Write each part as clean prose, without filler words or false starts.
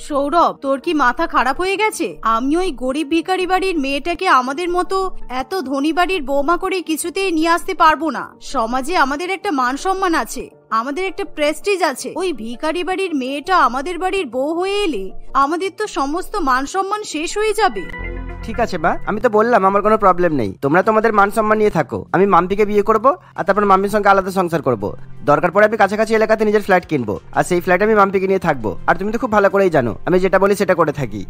সৌরভ, তোর কি মাথা খারাপ হয়ে গেছে? আমি ওই গরিব ভিখারি বাড়ির মেয়েটাকে আমাদের মতো এত ধনী বাড়ির বৌমা করে কিছুতেই নিয়ে আসতে পারবো না। সমাজে আমাদের একটা মান সম্মান আছে, আমাদের একটা প্রেস্টিজ আছে। ওই ভিখারি বাড়ির মেয়েটা আমাদের বাড়ির বউ হয়ে এলে আমাদের তো সমস্ত মান সম্মান শেষ হয়ে যাবে। ঠিক আছে মা, আমি তো বললাম আমার কোনো প্রবলেম নেই, তোমরা তোমাদের মান সম্মান নিয়ে থাকো। আমি মাম্পিকে বিয়ে করবো আর তারপর মাম্পির সঙ্গে আলাদা সংসার করবো। দরকার পড়ে আমি কাছাকাছি এলাকাতে নিজের ফ্ল্যাট কিনবো, আর সেই ফ্ল্যাটে আমি মাম্পিকে নিয়ে থাকবো। আর তুমি তো খুব ভালো করেই জানো আমি যেটা বলি সেটা করে থাকি।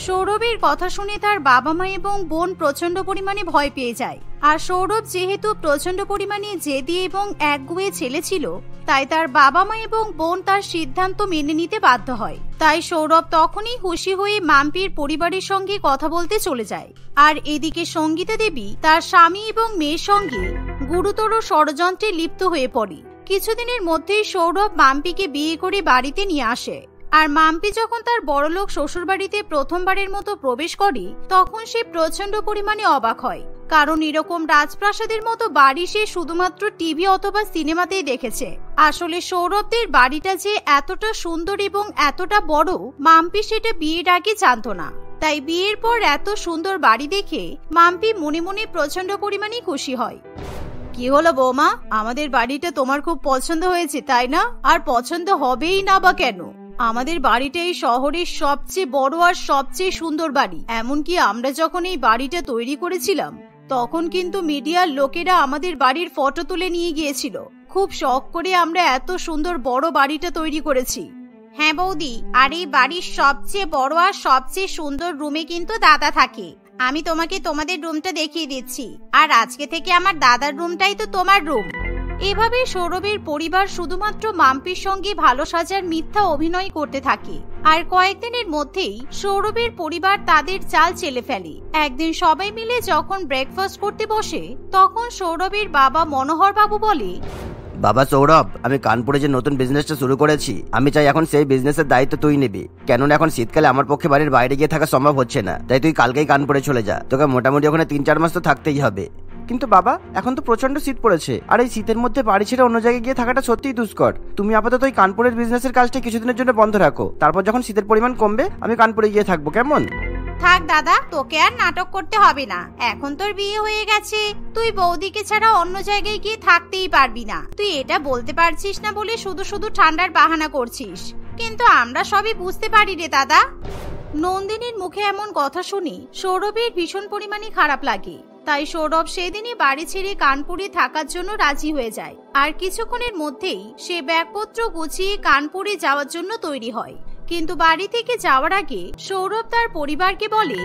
সৌরভের কথা শুনে তার বাবা মা এবং বোন প্রচন্ড পরিমাণে ভয় পেয়ে যায়। আর সৌরভ যেহেতু প্রচন্ড পরিমাণে জেদি এবং একগুঁয়ে ছেলে ছিল, তাই তার বাবা মা এবং বোন তার সিদ্ধান্ত মেনে নিতে বাধ্য হয়। তাই সৌরভ তখনই খুশি হয়ে মাম্পির পরিবারের সঙ্গে কথা বলতে চলে যায়। আর এদিকে সঙ্গীতা দেবী তার স্বামী এবং মেয়ের সঙ্গে গুরুতর ষড়যন্ত্রে লিপ্ত হয়ে পড়ে। কিছুদিনের মধ্যেই সৌরভ মাম্পিকে বিয়ে করে বাড়িতে নিয়ে আসে। আর মাম্পি যখন তার বড়লোক শ্বশুর বাড়িতে প্রথমবারের মতো প্রবেশ করে, তখন সে প্রচন্ড পরিমাণে অবাক হয়। কারণ এরকম রাজপ্রাসাদের মতো বাড়ি সে শুধুমাত্র টিভি অথবা সিনেমাতেই দেখেছে। আসলে সৌরভদের বাড়িটা যে এতটা সুন্দর এবং এতটা বড়, মাম্পি সেটা বিয়ের আগে জানতো না। তাই বিয়ের পর এত সুন্দর বাড়ি দেখে মাম্পি মনে মনে প্রচন্ড পরিমাণে খুশি হয়। কি হলো বৌমা, আমাদের বাড়িটা তোমার খুব পছন্দ হয়েছে তাই না? আর পছন্দ হবেই না বা কেন? আমাদের বাড়িটা এই শহরের সবচেয়ে বড় আর সবচেয়ে সুন্দর বাড়ি। এমনকি আমরা যখন এই বাড়িটা তৈরি করেছিলাম, তখন কিন্তু মিডিয়ার লোকেরা আমাদের বাড়ির ফটো তুলে নিয়ে গিয়েছিল। খুব শখ করে আমরা এত সুন্দর বড় বাড়িটা তৈরি করেছি। হ্যাঁ বৌদি, আর এই বাড়ির সবচেয়ে বড় আর সবচেয়ে সুন্দর রুমে কিন্তু দাদা থাকে। আমি তোমাকে তোমাদের রুমটা দেখিয়ে দিচ্ছি, আর আজকে থেকে আমার দাদার রুমটাই তো তোমার রুম। এভাবে সৌরভের পরিবার শুধুমাত্র মাম্পির সঙ্গে ভালো সাজার মিথ্যা অভিনয় করতে থাকে। আর কয়েকদিনের মধ্যেই সৌরভের পরিবার তাদের চাল চেলে ফেলে। একদিন সবাই মিলে যখন ব্রেকফাস্ট করতে বসে, তখন সৌরভের বাবা মনোহর বাবু বলে, বাবা সৌরভ, আমি কানপুরে যে নতুন বিজনেসটা শুরু করেছি, আমি চাই এখন সেই বিজনেসের দায়িত্ব তুই নিবি। কেননা এখন শীতকালে আমার পক্ষে বাড়ির বাইরে গিয়ে থাকা সম্ভব হচ্ছে না। তাই তুই কালকেই কানপুরে চলে যা, তোকে মোটামুটি ওখানে 3-4 মাস তো থাকতেই হবে। কিন্তু বাবা, এখন তো প্রচন্ড শীত পড়েছে, আর এই শীতের মধ্যে বাড়ি ছেড়ে অন্য জায়গায় গিয়ে থাকাটা সত্যিই দুষ্কর। তুমি আপাতত ওই কানপুরের বিজনেসের কাজটা কিছুদিনের জন্য বন্ধ রাখো, তারপর যখন শীতের পরিমাণ কমবে আমি কানপুরে গিয়ে থাকবো, কেমন? থাক দাদা, তোকে আর নাটক করতে হবে না। এখন তোর বিয়ে হয়ে গেছে, তুই বৌদিকে ছাড়া অন্য জায়গায় গিয়ে থাকতেই পারবি না। তুই এটা বলতে পারছিস না বলে শুধু শুধু ঠান্ডার বাহানা করছিস, কিন্তু আমরা সবই বুঝতে পারি রে দাদা। নন্দিনীর মুখে এমন কথা শুনি সৌরভের ভীষণ পরিমাণে খারাপ লাগে। তাই সৌরভ সেদিনই বাড়ি ছেড়ে কানপুরে থাকার জন্য রাজি হয়ে যায়। আর কিছুক্ষণের মধ্যেই সে ব্যাগপত্র গুছিয়ে কানপুরে যাওয়ার জন্য তৈরি হয়। কিন্তু বাড়ি থেকে যাওয়ার আগে সৌরভ তার পরিবারকে বলে,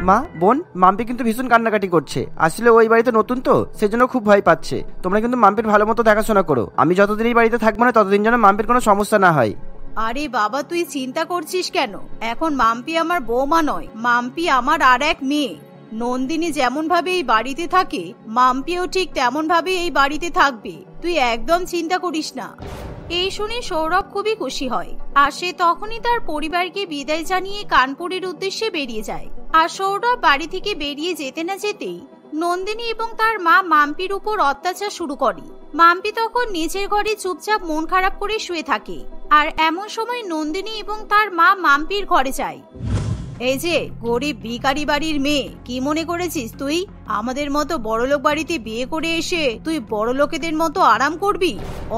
মা, বোন, মাম্পি কিন্তু ভীষণ কান্নাকাটি করছে। আসলে ওই বাড়িতে নতুন তো, সেজন্য খুব ভয় পাচ্ছে। তোমরা কিন্তু মাম্পির ভালো মতো দেখাশোনা করো। আমি যতদিন এই বাড়িতে থাকবো না, ততদিন যেন মাম্পির কোনো সমস্যা না হয়। আরে বাবা, তুই চিন্তা করছিস কেন? এখন মাম্পি আমার বৌমা নয়, মাম্পি আমার আর এক মেয়ে। নন্দিনী যেমন ভাবে এই বাড়িতে থাকে, মাম্পিও ঠিক তেমন ভাবে এই বাড়িতে থাকবে। তুই একদম চিন্তা করিস না। এই শুনে সৌরভ খুবই খুশি হয়। আর সে তখনই তার পরিবারকে বিদায় জানিয়ে কানপুরের উদ্দেশ্যে বেরিয়ে যায়। আর সৌরভ বাড়ি থেকে বেরিয়ে যেতে না যেতেই নন্দিনী এবং তার মা মাম্পির উপর অত্যাচার শুরু করে। মাম্পি তখন নিজের ঘরে চুপচাপ মন খারাপ করে শুয়ে থাকে। আর এমন সময় নন্দিনী এবং তার মা মাম্পির ঘরে যায়। এই যে গরিব ভিখারি বাড়ির মেয়ে, কি মনে করেছিস তুই আমাদের মতো বড়লোক বাড়িতে বিয়ে করে এসে তুই বড় লোকেদের মতো আরাম করবি?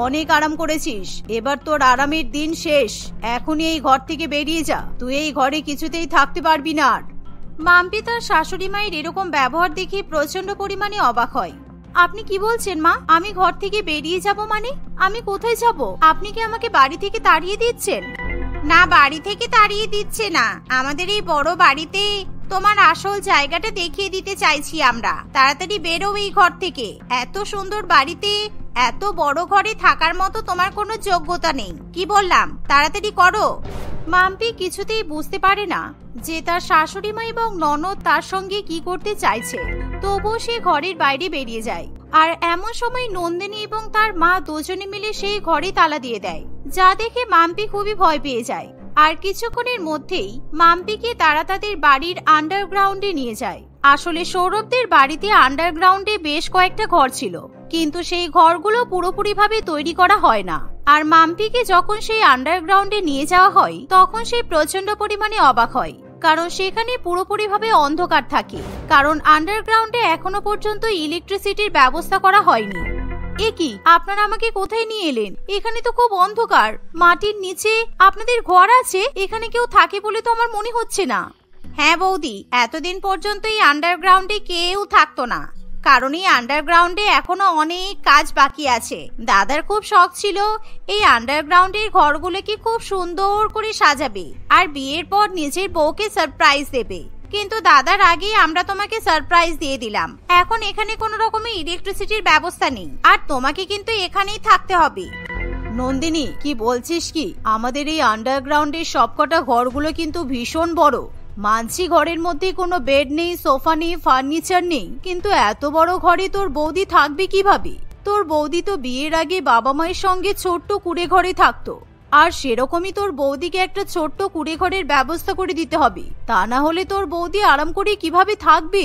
অনেক আরাম করেছিস, এবার তোর আরামের দিন শেষ। এখনই এই ঘর থেকে বেরিয়ে যা, তুই এই ঘরে কিছুতেই থাকতে পারবি না আর। মাম্পি তার শাশুড়ি মায়ের এরকম ব্যবহার দেখে প্রচন্ড পরিমাণে অবাক হয়। আপনি কি বলছেন মা? আমি ঘর থেকে বেরিয়ে যাব মানে? আমি কোথায় যাব? আপনি কি আমাকে বাড়ি থেকে তাড়িয়ে দিচ্ছেন? না, বাড়ি থেকে তাড়িয়ে দিচ্ছে না, আমাদের এই বড় বাড়িতে তোমার আসল জায়গাটা দেখিয়ে দিতে চাইছি আমরা। তাড়াতাড়ি বেরো এই ঘর থেকে। এত সুন্দর বাড়িতে, এত বড় ঘরে থাকার মতো তোমার কোনো যোগ্যতা নেই। কি বললাম, তাড়াতাড়ি করো। মাম্পি কিছুতেই বুঝতে পারে না যে তার শাশুড়ি মা এবং ননদ তার সঙ্গে কি করতে চাইছে। তবুও সে ঘরের বাইরে বেরিয়ে যায়। আর এমন সময় নন্দিনী এবং তার মা দুজনে মিলে সেই ঘরে তালা দিয়ে দেয়, যা দেখে মাম্পি খুবই ভয় পেয়ে যায়। আর কিছুক্ষণের মধ্যেই মাম্পিকে তারা তাদের বাড়ির আন্ডারগ্রাউন্ডে নিয়ে যায়। আসলে সৌরভদের বাড়িতে আন্ডারগ্রাউন্ডে বেশ কয়েকটা ঘর ছিল, কিন্তু সেই ঘরগুলো পুরোপুরি ভাবে তৈরি করা হয় না। আর মাম্পিকে যখন সেই আন্ডারগ্রাউন্ডে নিয়ে যাওয়া হয় তখন সে প্রচন্ড পরিমাণে অবাক হয়, কারণ সেখানে পুরোপুরিভাবে অন্ধকার থাকে, কারণ আন্ডারগ্রাউন্ডে এখনো পর্যন্ত ইলেকট্রিসিটির ব্যবস্থা করা হয়নি। এ কি, আপনারা আমাকে কোথায় নিয়ে এলেন? এখানে তো খুব অন্ধকার, মাটির নিচে আপনাদের ঘর আছে, এখানে কেউ থাকে বলে তো আমার মনে হচ্ছে না। হ্যাঁ বৌদি, এতদিন পর্যন্ত এই আন্ডারগ্রাউন্ডে কেউ থাকতো না, কারণ এই আন্ডারগ্রাউন্ডে এখনো অনেক কাজ বাকি আছে। দাদার খুব শখ ছিল এই আন্ডারগ্রাউন্ডের ঘরগুলোকে খুব সুন্দর করে সাজাবে আর বিয়ের পর নিজের বউকে সারপ্রাইজ দেবে, কিন্তু দাদার আগেই আমরা তোমাকে সারপ্রাইজ দিয়ে দিলাম। এখন এখানে কোনো রকমের ইলেকট্রিসিটির ব্যবস্থা নেই, আর তোমাকে কিন্তু এখানেই থাকতে হবে। নন্দিনী, কি বলছিস কি? আমাদের এই আন্ডারগ্রাউন্ডের সবকটা ঘরগুলো কিন্তু ভীষণ বড়। মানছি ঘরের মধ্যে কোনো বেড নেই, সোফা নেই, ফার্নিচার নেই, কিন্তু এত বড় ঘরে তোর বৌদি থাকবে কিভাবে? তোর বৌদি তো বিয়ের আগে বাবা মায়ের সঙ্গে ছোট্ট কুড়ে ঘরে থাকতো, আর সেরকমই তোর বৌদিকে একটা ছোট্ট কুড়ে ঘরের ব্যবস্থা করে দিতে হবে, তা না হলে তোর বৌদি আরাম করে কিভাবে থাকবে?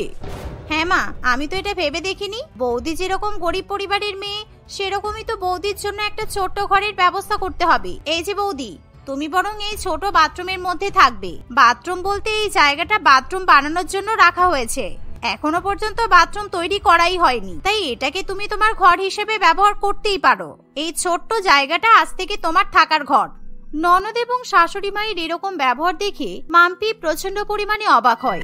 হ্যাঁ মা, আমি তো এটা ভেবে দেখিনি। বৌদি যেরকম গরিব পরিবারের মেয়ে, সেরকমই তো বৌদির জন্য একটা ছোট্ট ঘরের ব্যবস্থা করতে হবে। এই যে বৌদি, তুমি বরং এই ছোট বাথরুমের মধ্যে থাকবে। বাথরুম বলতে এই জায়গাটা বাথরুম বানানোর জন্য রাখা হয়েছে, এখনো পর্যন্ত বাথরুম তৈরি করাই হয়নি, তাই এটাকে তুমি তোমার ঘর হিসেবে ব্যবহার করতেই পারো। এই ছোট্ট জায়গাটা আজ থেকে তোমার থাকার ঘর। ননদ এবং শাশুড়ি মায়ের এরকম ব্যবহার দেখে মাম্পি প্রচন্ড পরিমাণে অবাক হয়।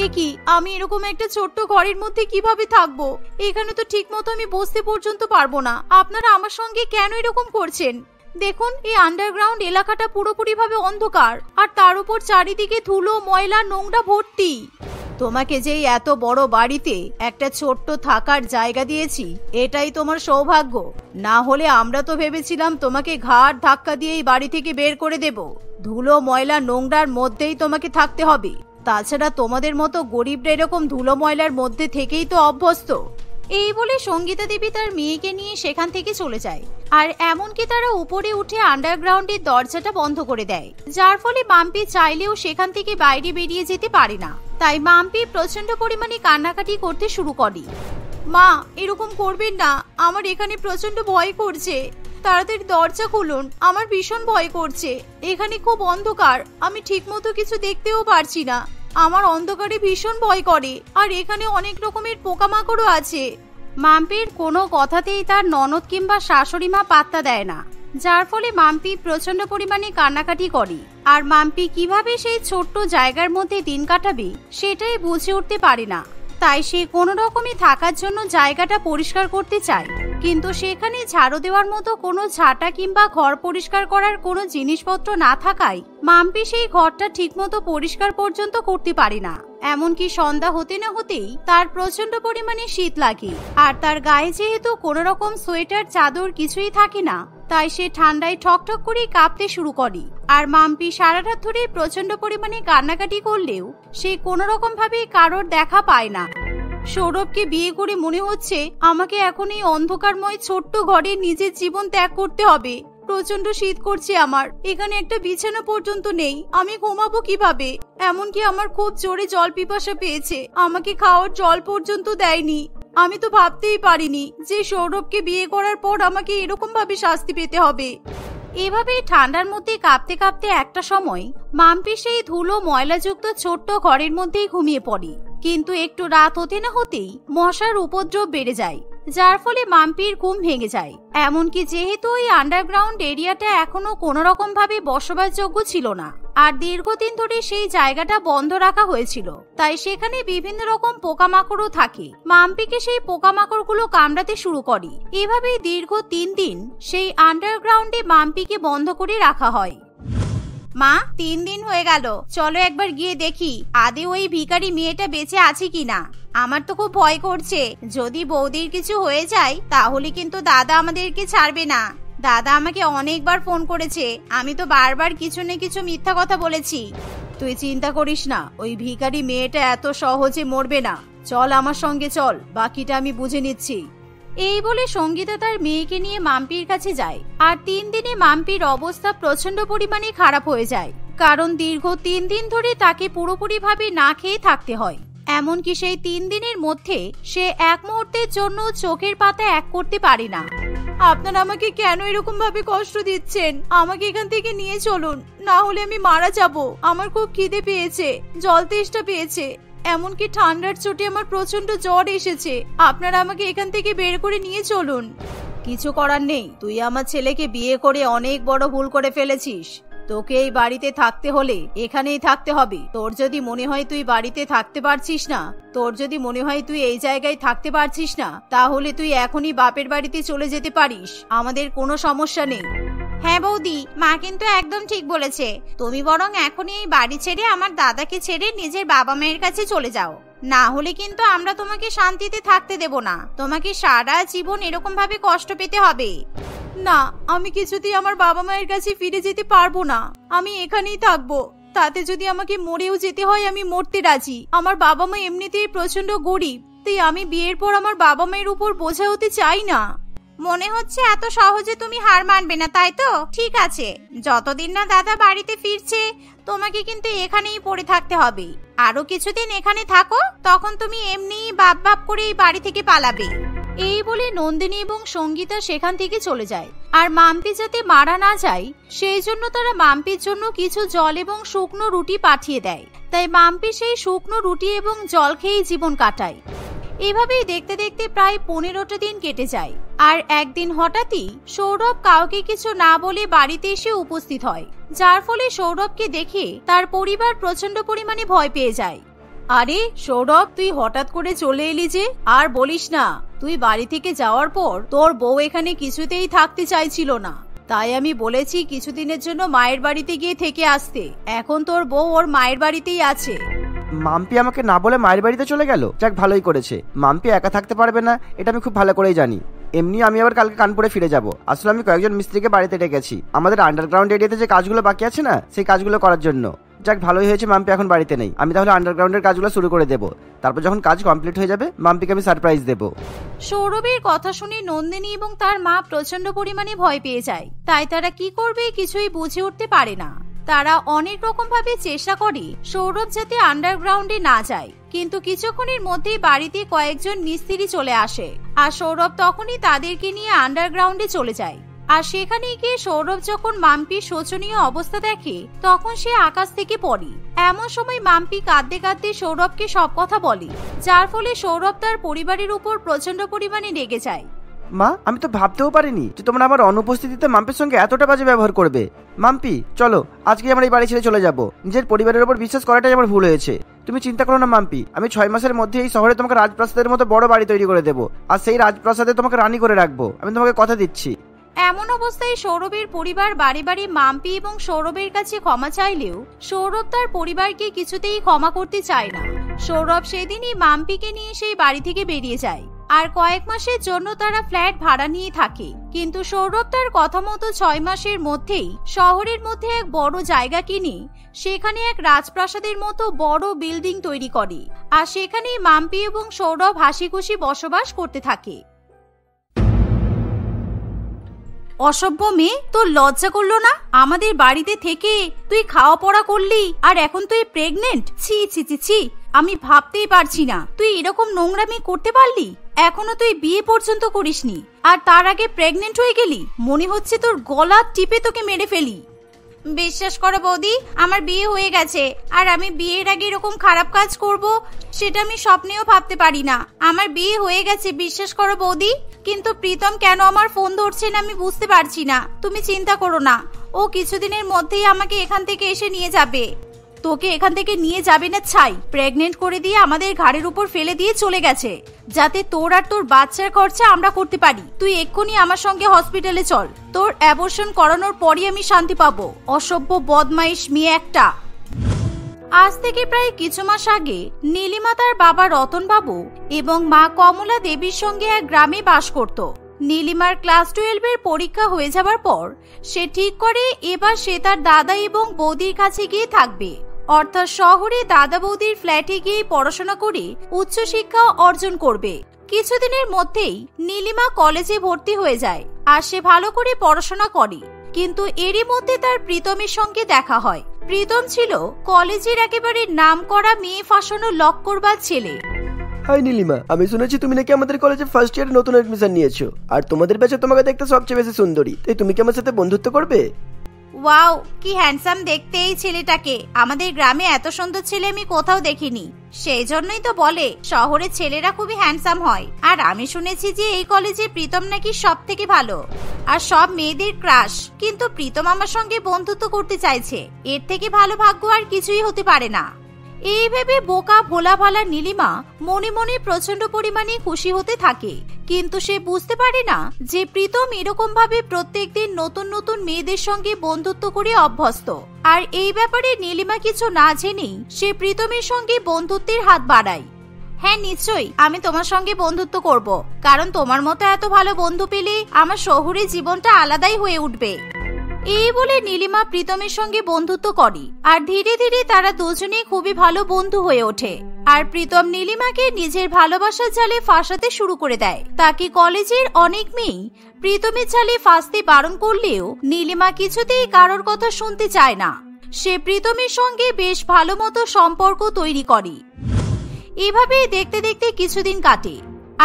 এ কি, আমি এরকম একটা ছোট্ট ঘরের মধ্যে কিভাবে থাকবো? এখানে তো ঠিক মতো আমি বসতে পর্যন্ত পারবো না। আপনারা আমার সঙ্গে কেন এরকম করছেন? দেখুন, এই আন্ডারগ্রাউন্ড এলাকাটা পুরোপুরিভাবে অন্ধকার, আর তার উপর চারিদিকে ধুলো, ময়লা, নোংরা ভর্তি। তোমাকে যে এত বড় বাড়িতে একটা ছোট্ট থাকার জায়গা দিয়েছি, এটাই তোমার সৌভাগ্য। না হলে আমরা তো ভেবেছিলাম তোমাকে ঘাড় ধাক্কা দিয়ে এই বাড়ি থেকে বের করে দেব। ধুলো, ময়লা, নোংরার মধ্যেই তোমাকে থাকতে হবে। তাছাড়া তোমাদের মতো গরিবরা এরকম ধুলো ময়লার মধ্যে থেকেই তো অভ্যস্ত। এই বলে সঙ্গীতা দেবী তার মেয়েকে নিয়ে সেখান থেকে চলে যায়, আর এমনকি তারা উপরে উঠে আন্ডারগ্রাউন্ডের দরজাটা বন্ধ করে দেয়, যার ফলে মাম্পি চাইলেও সেখান থেকে বাইরে বেরিয়ে যেতে পারে না। তাই মাম্পি প্রচন্ড পরিমাণে কান্নাকাটি করতে শুরু করে। মা, এরকম করবেন না, আমার এখানে প্রচন্ড ভয় করছে, তাড়াতাড়ি দরজা খুলুন, আমার ভীষণ ভয় করছে। এখানে খুব অন্ধকার, আমি ঠিক মতো কিছু দেখতেও পারছি না, আমার অন্ধকারে ভীষণ ভয় করে, আর এখানে অনেক রকমের পোকামাকড়ও আছে। মাম্পির কোনো কথাতেই তার ননদ কিংবা শাশুড়ি মা পাত্তা দেয় না, যার ফলে মাম্পি প্রচন্ড পরিমাণে কান্নাকাটি করে। আর মাম্পি কিভাবে সেই ছোট্ট জায়গার মধ্যে দিন কাটাবে সেটাই বুঝে উঠতে পারে না। তাই সে কোনো রকমে থাকার জন্য জায়গাটা পরিষ্কার করতে চায়, কিন্তু সেখানে ঝাড়ু দেওয়ার মতো কোনো ঝাঁটা কিংবা ঘর পরিষ্কার করার কোনো জিনিসপত্র না থাকায় মাম্পি সেই ঘরটা ঠিকমতো পরিষ্কার পর্যন্ত করতে পারে না। এমনকি সন্ধ্যা হতে না হতেই তার প্রচন্ড পরিমাণে শীত লাগে, আর তার গায়ে যেহেতু কোনো রকম সোয়েটার, চাদর কিছুই থাকে না, তাই সে ঠান্ডায় ঠকঠক করে কাঁপতে শুরু করে। আর মাম্পি সারা রাত ধরে প্রচন্ড পরিমাণে কান্নাকাটি করলেও সে কোনো রকম ভাবে কারোর দেখা পায় না। সৌরভকে বিয়ে করে মনে হচ্ছে আমাকে এখন এই অন্ধকারময় ছোট্ট ঘরে নিজের জীবন ত্যাগ করতে হবে। প্রচন্ড শীত করছে আমার, এখানে একটা বিছানা পর্যন্ত নেই, আমি ঘুমাবো কিভাবে? এমনকি আমার খুব জোরে জল পিপাসা পেয়েছে, আমাকে খাওয়ার জল পর্যন্ত দেয়নি। আমি তো ভাবতেই পারিনি যে সৌরভকে বিয়ে করার পর আমাকে এরকম ভাবে শাস্তি পেতে হবে। এভাবে ঠান্ডার মধ্যে কাঁপতে কাঁপতে একটা সময় মাম্পি সেই ধুলো ময়লাযুক্ত ছোট্ট ঘরের মধ্যেই ঘুমিয়ে পড়ে। কিন্তু একটু রাত হতে না হতেই মশার উপদ্রব বেড়ে যায়, যার ফলে মাম্পির ঘুম ভেঙে যায়। এমনকি যেহেতু ওই আন্ডারগ্রাউন্ড এরিয়াটা এখনো কোনো রকম ভাবে বসবাসযোগ্য ছিল না, আর দীর্ঘদিন ধরে সেই জায়গাটা বন্ধ রাখা হয়েছিল, তাই সেখানে বিভিন্ন রকম পোকামাকড়ও থাকে। মাম্পিকে সেই পোকামাকড়গুলো কামড়াতে শুরু করে। এভাবেই দীর্ঘ 3 দিন সেই আন্ডারগ্রাউন্ডে মাম্পিকে বন্ধ করে রাখা হয়। মা, 3 দিন হয়ে গেল, চলো একবার গিয়ে দেখি আদে ওই ভিখারি মেয়েটা বেঁচে আছে কিনা। আমার তো খুব ভয় করছে, যদি বৌদির কিছু হয়ে যায় তাহলে কিন্তু দাদা আমাদেরকে ছাড়বে না। দাদা আমাকে অনেকবার ফোন করেছে, আমি তো বারবার কিছু না কিছু মিথ্যা কথা বলেছি। তুই চিন্তা করিস না, ওই ভিখারি মেয়েটা এত সহজে মরবে না। চল আমার সঙ্গে চল, বাকিটা আমি বুঝে নিচ্ছি। এই বলে সঙ্গীতা তার মেয়েকে নিয়ে মাম্পির কাছে যায়। আর 3 দিনে মাম্পির অবস্থা প্রচন্ড পরিমাণে খারাপ হয়ে যায়, কারণ দীর্ঘ 3 দিন ধরে তাকে পুরোপুরি ভাবে না খেয়ে থাকতে হয়। এমনকি সেই 3 দিনের মধ্যে সে এক মুহূর্তের জন্য চোখের পাতা এক করতে পারে না। আপনারা আমাকে কেন এরকম ভাবে কষ্ট দিচ্ছেন? আমাকে এখান থেকে নিয়ে চলুন, না হলে আমি মারা যাব। আমার খুব খিদে পেয়েছে, জল তেষ্টা পেয়েছে, এমনকি ঠান্ডার চোটে আমার প্রচন্ড জ্বর এসেছে। আপনারা আমাকে এখান থেকে বের করে নিয়ে চলুন। কিছু করার নেই, তুই আমার ছেলেকে বিয়ে করে অনেক বড় ভুল করে ফেলেছিস। তোকে এই বাড়িতে থাকতে হলে এখানেই থাকতে হবে। তোর যদি মনে হয় তুই বাড়িতে থাকতে পারছিস না, তোর যদি মনে হয় তুই এই জায়গায় থাকতে পারছিস না, তাহলে তুই এখনই বাপের বাড়িতে চলে যেতে পারিস, আমাদের কোনো সমস্যা নেই। হ্যাঁ বৌদি, মা কিন্তু একদম ঠিক বলেছে। তুমি বরং এখনই এই বাড়ি ছেড়ে আমার দাদাকে ছেড়ে নিজের বাবা মায়ের কাছে চলে যাও, না হলে কিন্তু আমরা তোমাকে শান্তিতে থাকতে দেব না। তোমাকে সারা জীবন এরকম ভাবে কষ্ট পেতে হবে। না, আমি কিছুতেই আমার বাবা মায়ের কাছে ফিরে যেতে পারবো না। আমি এখানেই থাকবো, তাতে যদি আমাকে মরেও যেতে হয় আমি মরতে রাজি। আমার বাবা মা এমনিতেই প্রচন্ড গরিব, তাই আমি বিয়ের পর আমার বাবা মায়ের উপর বোঝা হতে চাই না। মনে হচ্ছে এত সহজে তুমি হার মানবে না, তাই তো? ঠিক আছে, যতদিন না দাদা বাড়িতে ফিরছে তোমাকে কিন্তু এখানেই পড়ে থাকতে হবে। আরো কিছুদিন এখানে থাকো, তখন তুমি এমনিই বাপ বাপ করে এই বাড়ি থেকে পালাবে। এই বলে নন্দিনী এবং সঙ্গীতা সেখান থেকে চলে যায়। আর মাম্পি যাতে মারা না যায় সেই জন্য তারা মাম্পির জন্য কিছু জল এবং শুকনো রুটি পাঠিয়ে দেয়। তাই মাম্পি সেই শুকনো রুটি এবং জল খেয়ে জীবন কাটায়। এভাবেই দেখতে দেখতে প্রায় 15টা দিন কেটে যায়। আর একদিন হঠাৎই সৌরভ কাউকে কিছু না বলে বাড়িতে এসে উপস্থিত হয়, যার ফলে সৌরভকে দেখে তার পরিবার প্রচন্ড পরিমাণে ভয় পেয়ে যায়। আরে সৌরভ, তুই হঠাৎ করে চলে এলি যে? আর বলিস না, তুই বাড়ি থেকে যাওয়ার পর তোর বউ এখানে কিছুতেই থাকতে চাইছিল না, তাই আমি বলেছি কিছুদিনের জন্য মায়ের বাড়িতে গিয়ে থেকে আসতে। এখন তোর বউ ওর মায়ের বাড়িতেই আছে। মাম্পি আমাকে না বলে মায়ের বাড়িতে চলে গেল, যাক ভালোই করেছে। মাম্পি একা থাকতে পারবে না এটা আমি খুব ভালো করেই জানি। এমনি আমি আবার কালকে কানপুরে ফিরে যাব। আসলে আমি কয়েকজন মিস্ত্রিকে বাড়িতে ডেকেছি আমাদের আন্ডারগ্রাউন্ড এরিয়াতে যে কাজগুলো বাকি আছে না, সেই কাজগুলো করার জন্য। যাক ভালোই হয়েছে মাম্পি এখন বাড়িতে নেই। আমি তাহলে আন্ডারগ্রাউন্ডের কাজগুলো শুরু করে দেবো, তারপর যখন কাজ কমপ্লিট হয়ে যাবে মাম্পিকে আমি সারপ্রাইজ দেবো। সৌরভের কথা শুনে নন্দিনী এবং তার মা প্রচন্ড পরিমাণে ভয় পেয়ে যায়। তাই তারা কি করবে কিছুই বুঝে উঠতে পারে না। তারা অনেক রকম ভাবে চেষ্টা করে সৌরভ যাতে আন্ডারগ্রাউন্ডে না যায়, কিন্তু কিছুক্ষণের মধ্যেই বাড়িতে কয়েকজন মিস্ত্রি চলে আসে। আর সৌরভ তখনই তাদেরকে নিয়ে আন্ডারগ্রাউন্ডে চলে যায়। আর সেখানে গিয়ে সৌরভ যখন মাম্পির শোচনীয় অবস্থা দেখে তখন সে আকাশ থেকে পড়ে। এমন সময় মাম্পি কাঁদতে কাঁদতে সৌরভকে সব কথা বলে, যার ফলে সৌরভ তার পরিবারের উপর প্রচন্ড পরিমাণে রেগে যায়। মা, আমি তো ভাবতেও পারিনি যে তোমরা আমার অনুপস্থিতিতে মাম্পির সঙ্গে এতটা বাজে ব্যবহার করবে। মাম্পি চলো, আজকে আমরা এই বাড়ি ছেড়ে চলে যাব। নিজের পরিবারের উপর বিশ্বাস করাটাই আমার ভুল হয়েছে। তুমি চিন্তা করো না মাম্পি, আমি 6 মাসের মধ্যে এই শহরে তোমাকে রাজপ্রাসাদের মতো বড় বাড়ি তৈরি করে দেবো, আর সেই রাজপ্রাসাদে তোমাকে রানী করে রাখবো। আমি তোমাকে কথা দিচ্ছি। এমন অবস্থায় সৌরভের পরিবার বাড়ি বাড়ি মাম্পি এবং সৌরভের কাছে ক্ষমা চাইলেও সৌরভ তার পরিবারকে কিছুতেই ক্ষমা করতে চায় না। সৌরভ সেদিনই মাম্পিকে নিয়ে সেই বাড়ি থেকে বেরিয়ে যায়। আর কয়েক মাসের জন্য তারা ফ্ল্যাট ভাড়া নিয়ে থাকে। কিন্তু সৌরভ তার কথা মতো 6 মাসের মধ্যেই শহরের মধ্যে এক বড় জায়গা কিনে সেখানে এক রাজপ্রাসাদের মতো বড় বিল্ডিং তৈরি করে। আর সেখানেই মাম্পি এবং সৌরভ হাসি খুশি বসবাস করতে থাকে। অসভ্য মেয়ে, তোর লজ্জা করলো না? আমাদের বাড়িতে থেকে তুই খাওয়া পড়া করলি, আর এখন তুই প্রেগনেন্ট? ছি ছি ছি ছি, আমি ভাবতেই পারছি না তুই এরকম নোংরামি করতে পারলি। এখনো তুই বিয়ে পর্যন্ত করিসনি, আর তার আগে প্রেগনেন্ট হয়ে গেলি। মনে হচ্ছে তোর গলা টিপে তোকে মেরে ফেলি। বিশ্বাস করো বৌদি, আমার বিয়ে হয়ে গেছে, আর আমি বিয়ের আগে এরকম খারাপ কাজ করব সেটা আমি স্বপ্নেও ভাবতে পারি না। আমার বিয়ে হয়ে গেছে, বিশ্বাস করো বৌদি। কিন্তু প্রীতম কেন আমার ফোন ধরছে না আমি বুঝতে পারছি না। তুমি চিন্তা করো না, ও কিছুদিনের মধ্যেই আমাকে এখান থেকে এসে নিয়ে যাবে। তোকে এখান থেকে নিয়ে যাবে না ছাই, প্রেগনেন্ট করে দিয়ে আমাদের ঘাড়ের উপর ফেলে দিয়ে চলে গেছে, যাতে তোর আর তোর বাচ্চার খরচা আমরা করতে পারি। তুই এক্ষুনি আমার সঙ্গে হসপিটালে চল, তোর অ্যাবর্শন করানোর পরই আমি শান্তি পাবো। অসভ্য বদমাইশ মেয়ে একটা। আজ থেকে প্রায় কিছু মাস আগে নীলিমা তার বাবা রতন বাবু এবং মা কমলা দেবীর সঙ্গে এক গ্রামে বাস করত। নীলিমার ক্লাস 12 এর পরীক্ষা হয়ে যাবার পর সে ঠিক করে এবার সে তার দাদা এবং বৌদির কাছে গিয়ে থাকবে, অর্থাৎ শহরে দাদা বৌদির ফ্ল্যাটে গিয়ে পড়াশোনা করে উচ্চশিক্ষা অর্জন করবে। কিছুদিনের মধ্যেই নীলিমা কলেজে ভর্তি হয়ে যায় আর সে ভালো করে পড়াশোনা করে। কিন্তু এরই মধ্যে তার প্রীতমের সঙ্গে দেখা হয়। প্রীতম ছিল কলেজের একেবারে নামকরা মেয়ে ফাঁসানো লক্করবাজ ছেলে। হাই নীলিমা, আমি শুনেছি তুমি নাকি আমাদের কলেজে ফার্স্ট ইয়ারে নতুন এডমিশন নিয়েছো, আর তোমাদের ব্যাচে তোমাকে দেখতে সবচেয়ে বেশি সুন্দরী, তাই তুমি কি আমার সাথে বন্ধুত্ব করবে? ওয়াও, কি হ্যান্ডসাম দেখতে এই ছেলেটাকে। আমাদের গ্রামে এত সুন্দর ছেলে আমি কোথাও দেখিনি। সেই জন্যই তো বলে শহরের ছেলেরা খুবই হ্যান্ডসাম হয়। আর আমি শুনেছি যে এই কলেজে প্রীতম নাকি সব থেকে ভালো আর সব মেয়েদের ক্রাশ। কিন্তু প্রীতম আমার সঙ্গে বন্ধুত্ব করতে চাইছে, এর থেকে ভালো ভাগ্য আর কিছুই হতে পারে না। এই ভেবে বোকা ভোলা ভালা নীলিমা মনে মনে প্রচন্ড পরিমাণে খুশি হতে থাকে। কিন্তু সে বুঝতে পারে না যে প্রীতম এরকম ভাবে প্রত্যেকদিন নতুন নতুন মেয়েদের সঙ্গে বন্ধুত্ব করে অভ্যস্ত। আর এই ব্যাপারে নীলিমা কিছু না জেনেই সে প্রীতমের সঙ্গে বন্ধুত্বের হাত বাড়ায়। হ্যাঁ নিশ্চয়ই, আমি তোমার সঙ্গে বন্ধুত্ব করব, কারণ তোমার মতো এত ভালো বন্ধু পেলে আমার শহুরে জীবনটা আলাদাই হয়ে উঠবে। এই বলে নীলিমা প্রীতমের সঙ্গে বন্ধুত্ব করে আর ধীরে ধীরে তারা দুজনে খুবই ভালো বন্ধু হয়ে ওঠে। আর প্রীতম নীলিমাকে নিজের ভালোবাসার জালে ফাঁসাতে শুরু করে দেয়। তাকে কলেজের অনেক মেয়ে প্রীতমের জালে ফাঁসতে বারণ করলেও নীলিমা কিছুতেই কারোর কথা শুনতে চায় না। সে প্রীতমের সঙ্গে বেশ ভালো মতো সম্পর্ক তৈরি করে। এভাবে দেখতে দেখতে কিছুদিন কাটে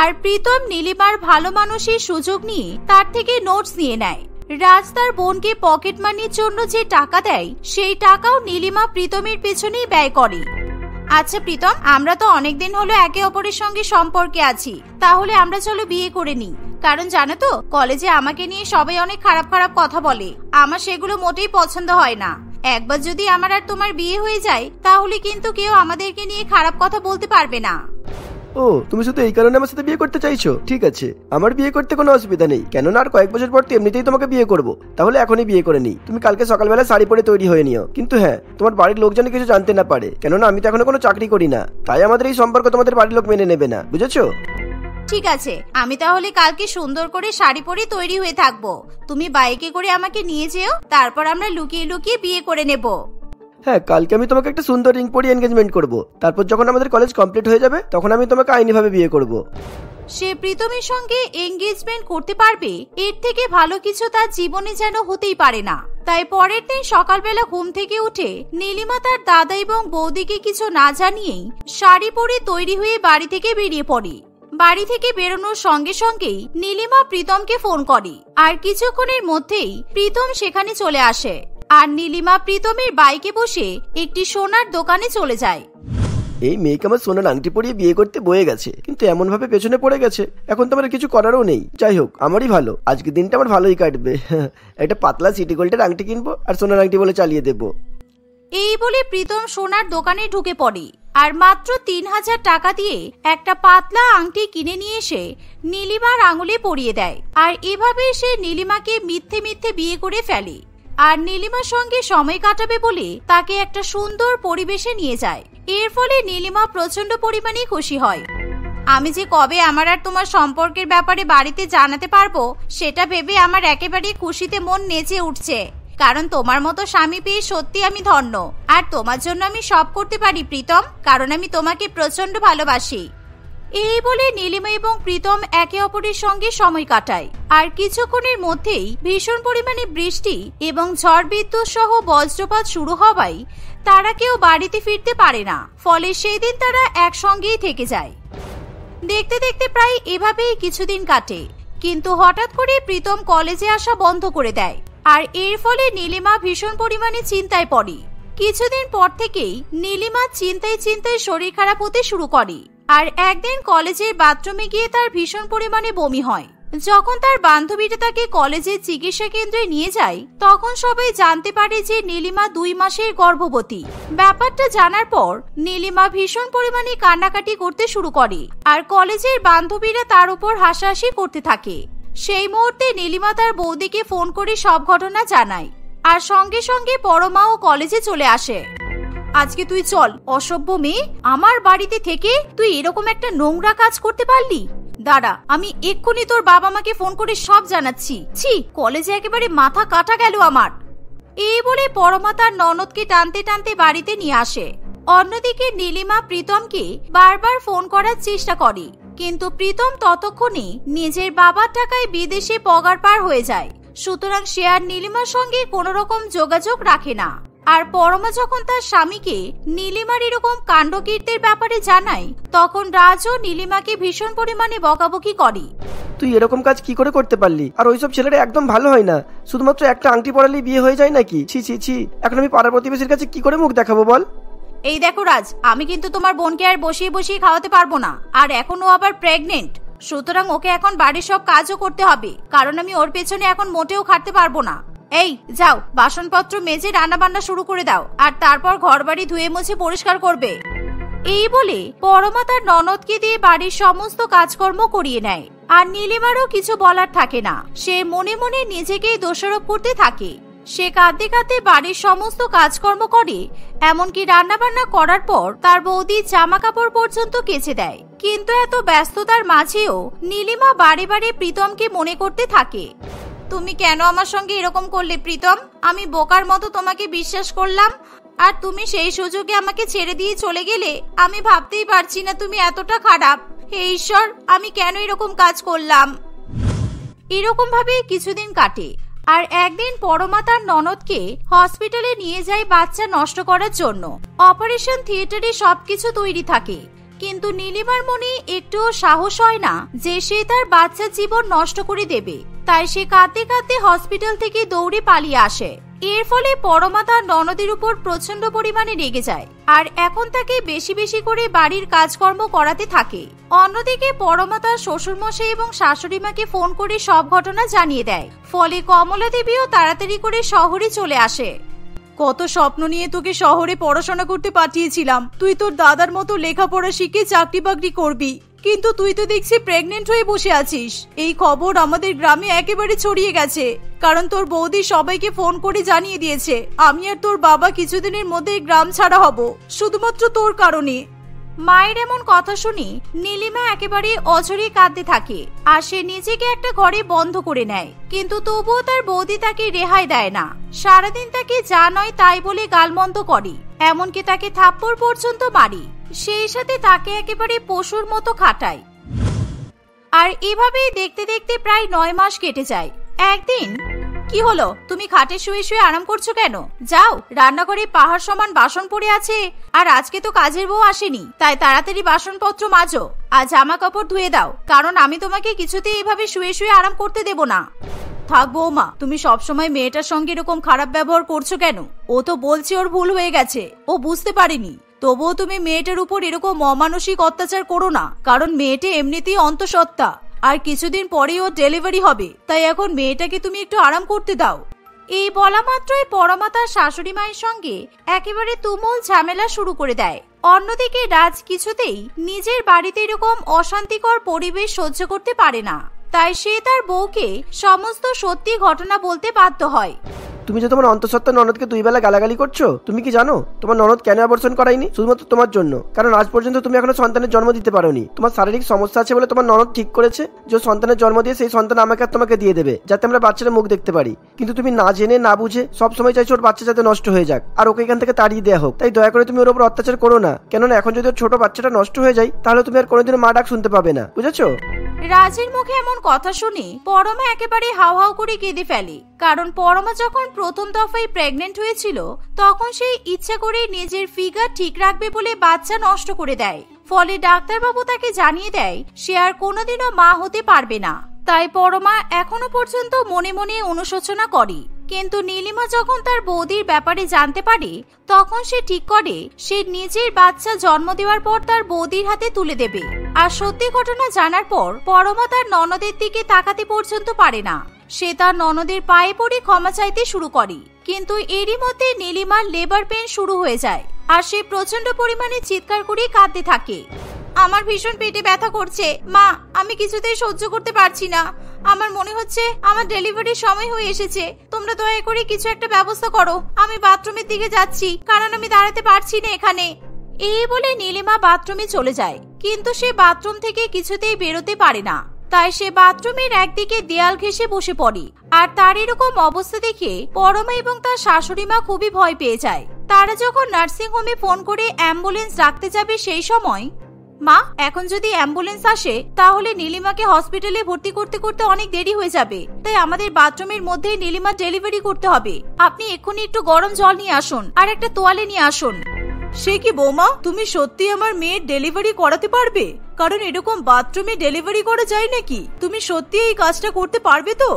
আর প্রীতম নীলিমার ভালো মানুষের সুযোগ নিয়ে তার থেকে নোটস নিয়ে নেয়। রাজ তার বোনকে পকেট মানির জন্য যে টাকা দেয় সেই টাকাও নীলিমা প্রীতমের পেছনেই ব্যয় করে। আচ্ছা প্রীতম, আমরা তো অনেকদিন হলো একে অপরের সঙ্গে সম্পর্কে আছি, তাহলে আমরা চলো বিয়ে করে নিই। কারণ জানো তো, কলেজে আমাকে নিয়ে সবাই অনেক খারাপ খারাপ কথা বলে, আমার সেগুলো মোটেই পছন্দ হয় না। একবার যদি আমার আর তোমার বিয়ে হয়ে যায় তাহলে কিন্তু কেউ আমাদেরকে নিয়ে খারাপ কথা বলতে পারবে না। ও, তুমি শুধু এই কারণে আমার সাথে বিয়ে করতে চাইছো? ঠিক আছে, আমার বিয়ে করতে কোনো অসুবিধা নেই, কেননা আর কয়েক বছর পর তো এমনিতেই তোমাকে বিয়ে করব। তাহলে এখনই বিয়ে করে নিই। তুমি কালকে সকালবেলা শাড়ি পরে তৈরি হয়ে নিও, কিন্তু হ্যাঁ, তোমার বাড়ির লোক যেন কিছু জানতে না পারে, কেননা আমি তো এখনো কোনো চাকরি করি না, তাই আমাদের এই সম্পর্ক তোমাদের বাড়ির লোক মেনে নেবে না, বুঝেছো? ঠিক আছে, আমি তাহলে কালকে সুন্দর করে শাড়ি পরে তৈরি হয়ে থাকবো। তুমি বাইকে করে আমাকে নিয়ে যেও, তারপর আমরা লুকিয়ে লুকিয়ে বিয়ে করে নেব। হ্যাঁ, কালকে আমি তোমাকে একটা সুন্দর রিং পরিয়ে এনগেজমেন্ট করব। তারপর যখন আমাদের কলেজ কমপ্লিট হয়ে যাবে তখন আমি তোমাকে আইনিভাবে বিয়ে করব। সে প্রীতমের সঙ্গে এনগেজমেন্ট করতে পারবে, এর থেকে ভালো কিছু তার জীবনে যেন হতেই পারে না। তাই পরের দিন সকালবেলা ঘুম থেকে উঠে নীলিমা তার দাদা এবং বৌদিকে কিছু না জানিয়েই শাড়ি পরে তৈরি হয়ে বাড়ি থেকে বেরিয়ে পড়ে। বাড়ি থেকে বেরোনোর সঙ্গে সঙ্গেই নীলিমা প্রীতমকে ফোন করে আর কিছুক্ষণের মধ্যেই প্রীতম সেখানে চলে আসে। আর নীলিমা প্রীতমের বাইকে বসে একটি সোনার দোকানে চলে যায়। এই মেয়েকে আমার সোনার আংটি পরিয়ে বিয়ে করতে বয়ে গেছে, কিন্তু এমন ভাবে পেছনে পড়ে গেছে, এখন তো আমার কিছু করারও নেই। যাই হোক, আমারই ভালো, আজকের দিনটা আমার ভালোই কাটবে। একটা পাতলা সিটি গোল্ডের আংটি কিনবো আর সোনার আংটি বলে চালিয়ে দেবো। এই বলে প্রীতম সোনার দোকানে ঢুকে পড়ে আর মাত্র 3000 টাকা দিয়ে একটা পাতলা আংটি কিনে নিয়ে এসে নীলিমার আঙুলে পরিয়ে দেয়। আর এভাবে সে নীলিমাকে মিথ্যে মিথ্যে বিয়ে করে ফেলে আর নীলিমার সঙ্গে সময় কাটাবে বলে তাকে একটা সুন্দর পরিবেশে নিয়ে যায়। এর ফলে নীলিমা প্রচন্ড পরিমাণে খুশি হয়। আমি যে কবে আমার আর তোমার সম্পর্কের ব্যাপারে বাড়িতে জানাতে পারবো সেটা ভেবে আমার একেবারে খুশিতে মন নেচে উঠছে, কারণ তোমার মতো স্বামী পেয়ে সত্যি আমি ধন্য। আর তোমার জন্য আমি সব করতে পারি প্রীতম, কারণ আমি তোমাকে প্রচন্ড ভালোবাসি। এই বলে নীলিমা এবং প্রীতম একে অপরের সঙ্গে সময় কাটায়। আর কিছুক্ষণের মধ্যেই ভীষণ পরিমাণে বৃষ্টি এবং ঝড় বিদ্যুৎ সহ বজ্রপাত শুরু হওয়ায় তারা কেউ বাড়িতে ফিরতে পারে না। ফলে সেই দিন তারা একসঙ্গেই থেকে যায়। দেখতে দেখতে প্রায় এভাবেই কিছুদিন কাটে, কিন্তু হঠাৎ করে প্রীতম কলেজে আসা বন্ধ করে দেয়। আর এর ফলে নীলিমা ভীষণ পরিমাণে চিন্তায় পড়ে। কিছুদিন পর থেকেই নীলিমা চিন্তায় চিন্তায় শরীর খারাপ হতে শুরু করে। আর একদিন কলেজের বাথরুমে গিয়ে তার ভীষণ পরিমাণে বমি হয়। যখন তার বান্ধবীরা তাকে কলেজের চিকিৎসা কেন্দ্রে নিয়ে যায় তখন সবাই জানতে পারে যে নীলিমা 2 মাসের গর্ভবতী। ব্যাপারটা জানার পর নীলিমা ভীষণ পরিমাণে কান্নাকাটি করতে শুরু করে আর কলেজের বান্ধবীরা তার উপর হাসাহাসি করতে থাকে। সেই মুহূর্তে নীলিমা তার বৌদিকে ফোন করে সব ঘটনা জানায় আর সঙ্গে সঙ্গে পরমাও কলেজে চলে আসে। আজকে তুই চল, অসভ্য মেয়ে, আমার বাড়িতে থেকে তুই এরকম একটা নোংরা কাজ করতে পারলি? দাঁড়া, আমি এক্ষুনি তোর বাবা মাকে ফোন করে সব জানাচ্ছি। ছি, কলেজে একেবারে মাথা কাটা গেল আমার। এই বলে পরমা তার ননদকে টানতে টানতে বাড়িতে নিয়ে আসে। অন্যদিকে নীলিমা প্রীতমকে বারবার ফোন করার চেষ্টা করে, কিন্তু প্রীতম ততক্ষণে নিজের বাবার টাকায় বিদেশে পগার পার হয়ে যায়। সুতরাং সে আর নীলিমার সঙ্গে কোনো রকম যোগাযোগ রাখে না। আর পরমা যখন তার স্বামীকে নীলিমার এরকম কাণ্ডকীর্তির ব্যাপারে জানায়, তখন রাজও নীলিমাকে ভীষণ পরিমাণে বকাবকি করে। তুই এরকম কাজ কি করে করতে পারলি? আর ওইসব ছেলেরা একদম ভালো হয় না, শুধুমাত্র একটা আংটি পরালেই বিয়ে হয়ে যায় নাকি? ছি ছি ছি, এখন আমি পাড়ার প্রতিবেশীর কাছে কি করে মুখ দেখাবো বল? এই দেখো রাজ, আমি কিন্তু তোমার বোনকে আর বসিয়ে বসিয়ে খাওয়াতে পারবো না, আর এখন ও আবার প্রেগনেন্ট, সুতরাং ওকে এখন বাড়ির সব কাজও করতে হবে, কারণ আমি ওর পেছনে এখন মোটেও খাটতে পারবো না। এই যাও, বাসনপত্র মেজে রান্না বান্না শুরু করে দাও, আর তারপর ঘরবাড়ি ধুয়ে মুছে পরিষ্কার করবে। এই বলে পরমা তার ননদকে দিয়ে বাড়ির সমস্ত কাজকর্ম করিয়ে নেয়। আর নীলিমারও কিছু বলার থাকে না, সে মনে মনে নিজেকেই দোষারোপ করতে থাকে। সে কাঁদতে কাঁদতে বাড়ির সমস্ত কাজকর্ম করে, এমনকি রান্না বান্না করার পর তার বৌদি জামা কাপড় পর্যন্ত কেচে দেয়। কিন্তু এত ব্যস্ততার মাঝেও নীলিমা বারে বারে প্রীতমকে মনে করতে থাকে। তুমি কেন আমার সঙ্গে এরকম করলে প্রীতম? আমি বোকার মতো তোমাকে বিশ্বাস করলাম, আর তুমি সেই সুযোগে আমাকে ছেড়ে দিয়ে চলে গেলে। আমি ভাবতেই পারছি না তুমি এতটা খারাপ। হে ঈশ্বর, আমি কেন এরকম কাজ করলাম? এরকম ভাবে কিছুদিন কাটে। আর একদিন পরমা তার ননদকে হসপিটালে নিয়ে যায় বাচ্চা নষ্ট করার জন্য। অপারেশন থিয়েটারে সবকিছু তৈরি থাকে, কিন্তু নীলিমার মনে একটুও সাহস হয় না যে সে তার বাচ্চার জীবন নষ্ট করে দেবে। তাই সে কাঁদতে কাঁদতে হসপিটাল থেকে দৌড়ে পালিয়ে আসে। এর ফলে পরমা তার ননদের উপর প্রচন্ড পরিমাণে রেগে যায়, আর এখন তাকে বেশি বেশি করে বাড়ির কাজকর্ম করাতে থাকে। অন্যদিকে পরমা তার শ্বশুরমশাই এবং শাশুড়ি মাকে ফোন করে সব ঘটনা জানিয়ে দেয়। ফলে কমলা দেবীও তাড়াতাড়ি করে শহরে চলে আসে। কত স্বপ্ন নিয়ে তোকে শহরে পড়াশোনা করতে পাঠিয়েছিলাম, তুই তোর দাদার মতো লেখাপড়া শিখে চাকরি বাকরি করবি, কিন্তু তুই তো দেখছি প্রেগনেন্ট হয়ে বসে আছিস। এই খবর আমাদের গ্রামে একেবারে ছড়িয়ে গেছে, কারণ তোর বৌদি সবাইকে ফোন করে জানিয়ে দিয়েছে আমি আর তোর বাবা কিছুদিনের মধ্যে গ্রাম ছাড়া হব, শুধুমাত্র তোর কারণে। মায়ের এমন কথা শুনি নীলিমা একেবারে অঝরে কাঁদতে থাকে, আর সে নিজেকে একটা ঘরে বন্ধ করে নেয়। কিন্তু তবুও তার বৌদি তাকে রেহাই দেয় না। সারাদিন তাকে যা নয় তাই বলে গালমন্দ করে, এমনকি তাকে থাপ্পড় পর্যন্ত মারি। সেই সাথে তাকে একেবারে পশুর মতো খাটায়। আর এভাবেই দেখতে দেখতে প্রায় 9 মাস কেটে যায়। একদিন, কি হলো, তুমি খাটে শুয়ে শুয়ে আরাম করছো কেন? যাও, রান্নাঘরে পাহাড় সমান বাসন পড়ে আছে, আর আজকে তো কাজের বউ আসেনি, তাই তাড়াতাড়ি বাসনপত্র মাজো আর জামা কাপড় ধুয়ে দাও, কারণ আমি তোমাকে কিছুতেই এভাবে শুয়ে শুয়ে আরাম করতে দেব না। থাক বৌমা, তুমি সবসময় মেয়েটার সঙ্গে এরকম খারাপ ব্যবহার করছো কেন? ও তো বলছে ওর ভুল হয়ে গেছে, ও বুঝতে পারেনি। তবুও তুমি মেয়েটার উপর এরকম অমানসিক অত্যাচার করো না, কারণ মেয়েটা এমনিতেই অন্তঃসত্ত্বা, আর কিছুদিন পরেই ওর ডেলিভারি হবে, তাই এখন মেয়েটাকে তুমি একটু আরাম করতে দাও। এই বলা মাত্রই পরমা তার শাশুড়ি মায়ের সঙ্গে একেবারে তুমুল ঝামেলা শুরু করে দেয়। অন্যদিকে রাজ কিছুতেই নিজের বাড়িতে এরকম অশান্তিকর পরিবেশ সহ্য করতে পারে না, তাই সে তার বউকে সমস্ত সত্যি ঘটনা বলতে বাধ্য হয়। তুমি যে তোমার অন্তঃসত্ত্বা ননদকে 2 বেলা গালাগালি করছো, তুমি কি জানো তোমার ননদ কেন অ্যাবর্শন করায়নি? শুধুমাত্র তোমার জন্য, কারণ আজ পর্যন্ত তুমি এখনো সন্তানের জন্ম দিতে পারোনি। তোমার শারীরিক সমস্যা আছে বলে তোমার ননদ ঠিক করেছে যে সন্তানের জন্ম দিয়ে সেই সন্তান আমাকে আর তোমাকে দিয়ে দেবে, যাতে আমরা বাচ্চাটা মুখ দেখতে পারি। কিন্তু তুমি না জেনে না বুঝে সব সময় চাইছো ওর বাচ্চা যাতে নষ্ট হয়ে যাক, আর ওকে এখান থেকে তাড়িয়ে দেওয়া হোক। তাই দয়া করে তুমি ওর উপর অত্যাচার করো না, কেননা এখন যদি ওর ছোট বাচ্চাটা নষ্ট হয়ে যায় তাহলে তুমি আর কোনোদিনও মা ডাক শুনতে পাবে না, বুঝেছো? রাজের মুখে এমন কথা শুনে পরমা একেবারে হাউ হাউ করে কেঁদে ফেলে, কারণ পরমা যখন প্রথম দফায় প্রেগনেন্ট হয়েছিল তখন সে ইচ্ছা করে নিজের ফিগার ঠিক রাখবে বলে বাচ্চা নষ্ট করে দেয়। ফলে ডাক্তারবাবু তাকে জানিয়ে দেয় সে আর কোনোদিনও মা হতে পারবে না। তাই পরমা এখনো পর্যন্ত মনে মনে অনুশোচনা করে। কিন্তু নীলিমা যখন তার বৌদির ব্যাপারে জানতে পারে তখন সে ঠিক করে সে নিজের বাচ্চা জন্ম দেওয়ার পর তার বৌদির হাতে তুলে দেবে। আর সত্যি ঘটনা জানার পর পরমা তার ননদের দিকে তাকাতে পর্যন্ত পারে না। সে তার ননদের পায়ে পড়ে ক্ষমা চাইতে শুরু করে, কিন্তু এরই মধ্যে নীলিমার লেবার পেন শুরু হয়ে যায়, আর সে প্রচন্ড পরিমাণে চিৎকার করে কাঁদতে থাকে। আমার ভীষণ পেটে ব্যথা করছে মা, আমি কিছুতেই সহ্য করতে পারছি না। আমার মনে হচ্ছে আমার ডেলিভারির সময় হয়ে এসেছে, তোমরা দয়া করে কিছু একটা ব্যবস্থা করো। আমি বাথরুমের দিকে যাচ্ছি, কারণ আমি দাঁড়াতে পারছি না এখানে। এই বলে নীলিমা বাথরুমে চলে যায়, কিন্তু সে বাথরুম থেকে কিছুতেই বেরোতে পারে না। তাই সে বাথরুমের একদিকে দেয়াল ঘেঁষে বসে পড়ে। আর তার এরকম অবস্থা দেখে পরমা এবং তার শাশুড়ি মা খুবই ভয় পেয়ে যায়। তারা যখন নার্সিং হোমে ফোন করে অ্যাম্বুলেন্স ডাকতে যাবে সেই সময়, মা, এখন যদি অ্যাম্বুলেন্স আসে তাহলে নীলিমাকে হসপিটালে ভর্তি করতে করতে অনেক দেরি হয়ে যাবে, তাই আমাদের বাথরুমের মধ্যেই নীলিমা ডেলিভারি করতে হবে। আপনি এক্ষুনি একটু গরম জল নিয়ে আসুন আর একটা তোয়ালে নিয়ে আসুন। সে কি বৌমা, তুমি সত্যি আমার মেয়ের ডেলিভারি করাতে পারবে? কারণ এরকম বাথরুমে ডেলিভারি করা যায় নাকি? তুমি সত্যি এই কাজটা করতে পারবে তো?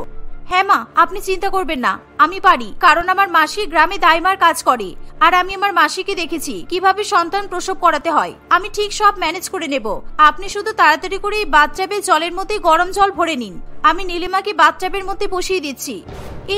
হ্যাঁ মা, আপনি চিন্তা করবেন না, আমি পারি। কারণ আমার মাসি গ্রামে দাইমার কাজ করে, আর আমি আমার মাসিকে দেখেছি কিভাবে সন্তান প্রসব করাতে হয়। আমি ঠিক সব ম্যানেজ করে নেব। আপনি শুধু তাড়াতাড়ি করে এই বাথটাবে জলের মধ্যে গরম জল ভরে নিন। আমি নীলিমাকে বাথটাবের মধ্যে বসিয়ে দিচ্ছি।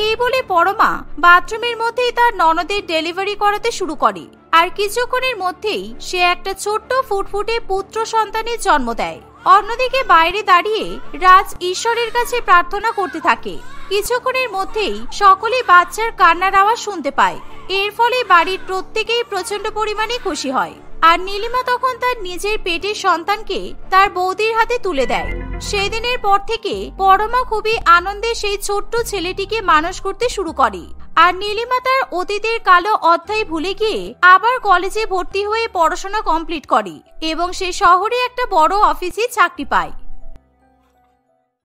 এই বলে পরমা বাথরুমের মধ্যেই তার ননদের ডেলিভারি করাতে শুরু করে। আর কিছুক্ষণের মধ্যেই সে একটা ছোট্ট ফুটফুটে পুত্র সন্তানের জন্ম দেয়। অন্যদিকে বাইরে দাঁড়িয়ে রাজ ঈশ্বরের কাছে প্রার্থনা করতে থাকে। কিছুক্ষণের মধ্যেই সকলে বাচ্চার কান্নার আওয়াজ শুনতে পায়। এর ফলে বাড়ির প্রত্যেকেই প্রচন্ড পরিমাণে খুশি হয়। আর নীলিমা তখন তার নিজের পেটের সন্তানকে তার বৌদির হাতে তুলে দেয়। সেই দিনের পর থেকে পরমা খুবই আনন্দে সেই ছোট্ট ছেলেটিকে মানুষ করতে শুরু করে। আর নীলিমা তার অতীতের কালো অধ্যায় ভুলে গিয়ে আবার কলেজে ভর্তি হয়ে পড়াশোনা কমপ্লিট করে এবং সে শহরে একটা বড় অফিসে চাকরি পায়।